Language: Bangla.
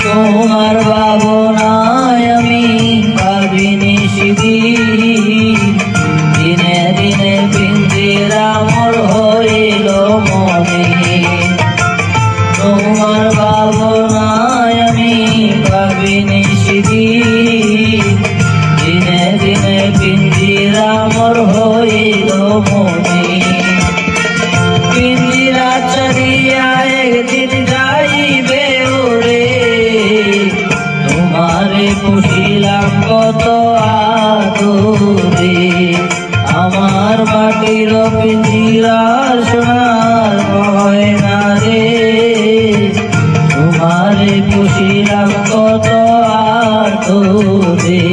তোমার ভাবনায় আমি ভাবিনি সেদিন, দিনে দিনে পিঞ্জিরা মোর হইল মনে। তোমার ভাবনায় আমি ভাবিনি সেদিন, দিনে দিনে পিঞ্জিরা মোর হইল মনে। পিঞ্জিরা ছাড়িয়া একদিন যাইবে ওরে, তোমারে পুষিলাম কত আদরে। আমার মাটির পিঞ্জিরা সোনার ময়না রে, তোমারে পুষিলাম কত আদরে।